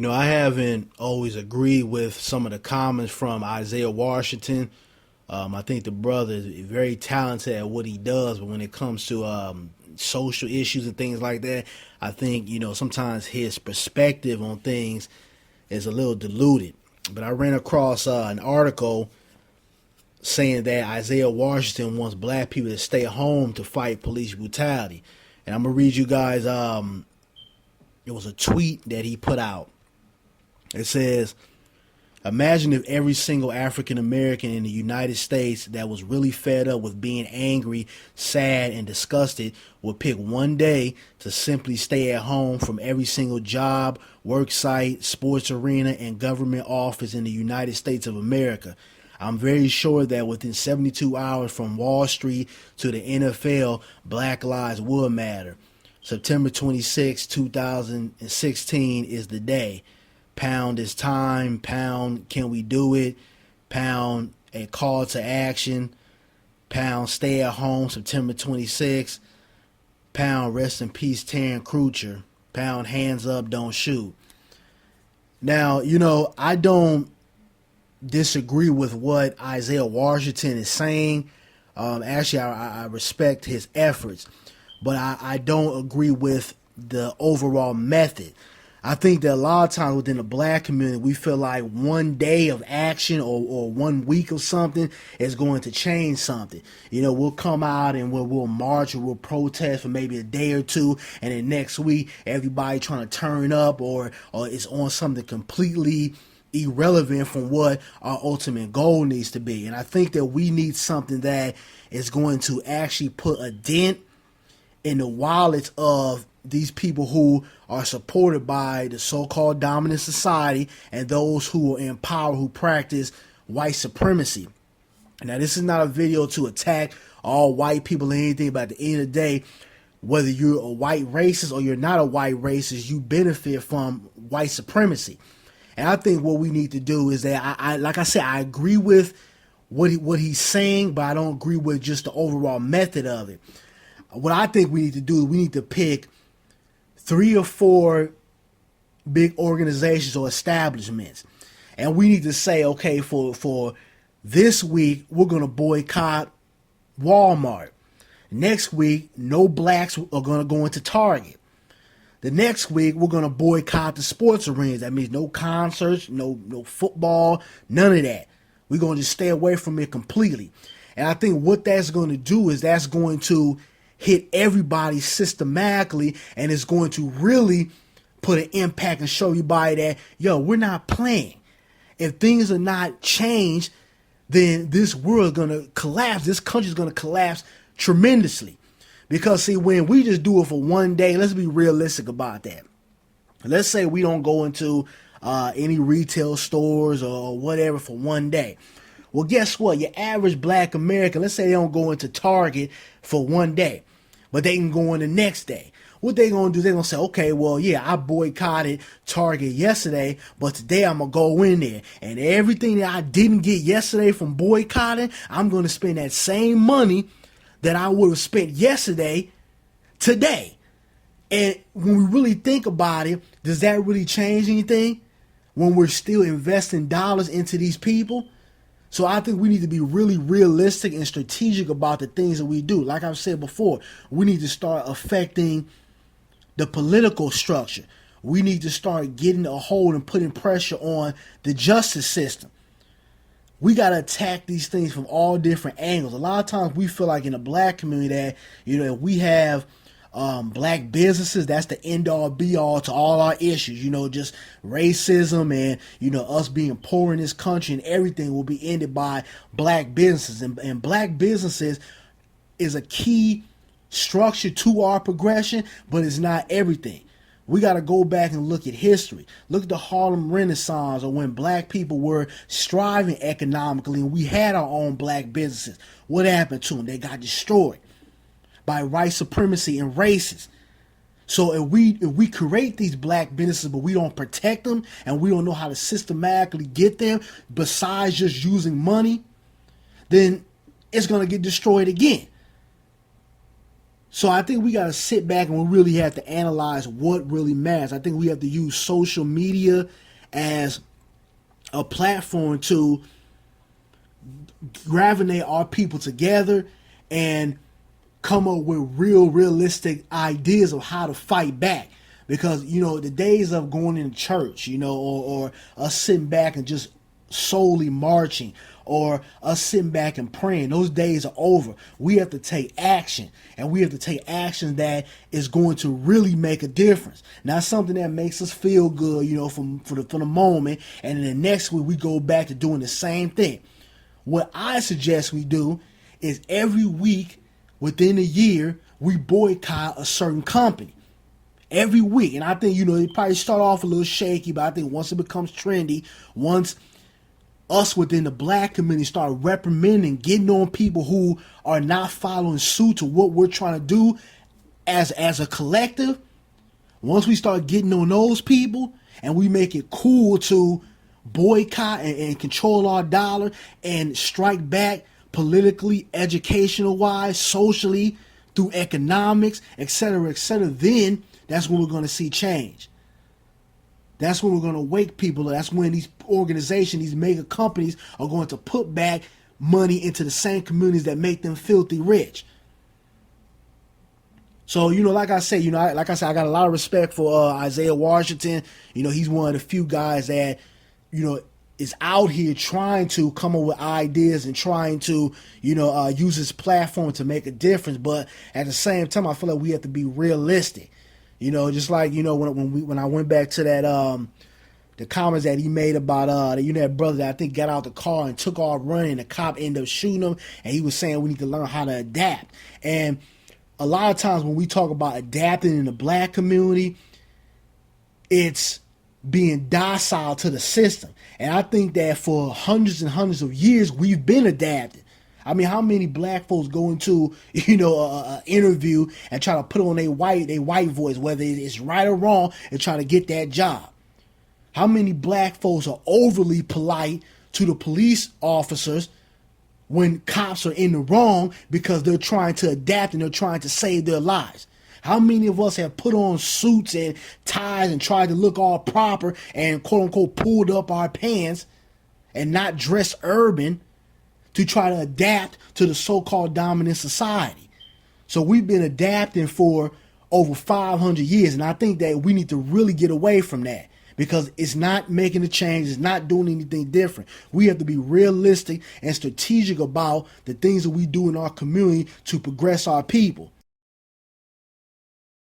I haven't always agreed with some of the comments from Isaiah Washington. I think the brother is very talented at what he does, but when it comes to social issues and things like that, I think, sometimes his perspective on things is a little diluted. But I ran across an article saying that Isaiah Washington wants black people to stay home to fight police brutality. And I'm going to read you guys, it was a tweet that he put out. It says, imagine if every single African American in the United States that was really fed up with being angry, sad, and disgusted would pick one day to simply stay at home from every single job, work site, sports arena, and government office in the United States of America. I'm very sure that within 72 hours from Wall Street to the NFL, Black Lives will matter. September 26, 2016 is the day. Pound is time. Pound, can we do it? Pound, a call to action. Pound, stay at home, September 26th. Pound, rest in peace, Taryn Crutcher. Pound, hands up, don't shoot. Now, I don't disagree with what Isaiah Washington is saying. Actually, I respect his efforts, but I don't agree with the overall method. I think that a lot of times within the black community, we feel like one day of action or 1 week of something is going to change something. We'll come out and we'll march or we'll protest for maybe a day or two, and then next week everybody trying to turn up or it's on something completely irrelevant from what our ultimate goal needs to be. And I think that we need something that is going to actually put a dent in the wallets of these people who are supported by the so-called dominant society and those who are in power who practice white supremacy. Now, this is not a video to attack all white people or anything, but at the end of the day, whether you're a white racist or you're not a white racist, you benefit from white supremacy. And I think what we need to do is that, like I said, I agree with what he's saying, but I don't agree with just the overall method of it. What I think we need to do is we need to pick 3 or 4 big organizations or establishments, and we need to say, okay, for this week, we're going to boycott Walmart. Next week, no blacks are going to go into Target. The next week, we're going to boycott the sports arenas. That means no concerts, no football, none of that. We're going to just stay away from it completely. And I think what that's going to do is that's going to hit everybody systematically, and it's going to really put an impact and show everybody that, we're not playing. If things are not changed, then this world is going to collapse. This country is going to collapse tremendously. Because, see, when we just do it for one day, let's be realistic about that. Let's say we don't go into any retail stores or whatever for one day. Well, guess what? Your average black American, let's say they don't go into Target for one day, but they can go in the next day. What they going to do, they're going to say, okay, well, yeah, I boycotted Target yesterday, but today I'm going to go in there. And everything that I didn't get yesterday from boycotting, I'm going to spend that same money that I would have spent yesterday today. And when we really think about it, does that really change anything when we're still investing dollars into these people? So I think we need to be really realistic and strategic about the things that we do. Like I've said before, we need to start affecting the political structure. We need to start getting a hold and putting pressure on the justice system. We got to attack these things from all different angles. A lot of times we feel like in the black community that, if we have black businesses, that's the end all be all to all our issues, just racism and, us being poor in this country, and everything will be ended by black businesses. And black businesses is a key structure to our progression, but it's not everything. We got to go back and look at history. Look at the Harlem Renaissance, or when black people were striving economically and we had our own black businesses. What happened to them? They got destroyed by white supremacy and racists. So if we create these black businesses but we don't protect them and we don't know how to systematically get them besides just using money, then it's going to get destroyed again. So I think we got to sit back and we really have to analyze what really matters. I think we have to use social media as a platform to gravitate our people together and come up with realistic ideas of how to fight back. Because, the days of going in church, or us sitting back and just solely marching, or us sitting back and praying, those days are over. We have to take action, and we have to take action that is going to really make a difference. Not something that makes us feel good, for the moment, and then the next week we go back to doing the same thing. What I suggest we do is every week within a year, we boycott a certain company. Every week. And I think, it probably start off a little shaky, but I think once it becomes trendy, once us within the black community start reprimanding, getting on people who are not following suit to what we're trying to do as a collective, once we start getting on those people and we make it cool to boycott and control our dollar and strike back politically, educational wise, socially, through economics, etc., then that's when we're going to see change. That's when we're going to wake people. That's when these organizations, these mega companies are going to put back money into the same communities that make them filthy rich. So, like I said, I got a lot of respect for Isaiah Washington. He's one of the few guys that, is out here trying to come up with ideas and trying to, use his platform to make a difference. But at the same time, I feel like we have to be realistic. Just like, when I went back to that, the comments that he made about, that brother that I think got out the car and took off running, and the cop ended up shooting him, and he was saying we need to learn how to adapt. And a lot of times when we talk about adapting in the black community, it's being docile to the system. And I think that for hundreds and hundreds of years, we've been adapted. I mean, how many black folks go into, a interview and try to put on a white voice, whether it's right or wrong, and try to get that job? How many black folks are overly polite to the police officers when cops are in the wrong because they're trying to adapt and they're trying to save their lives? How many of us have put on suits and ties and tried to look all proper and quote unquote pulled up our pants and not dressed urban to try to adapt to the so-called dominant society? So we've been adapting for over 500 years, and I think that we need to really get away from that because it's not making a change, it's not doing anything different. We have to be realistic and strategic about the things that we do in our community to progress our people.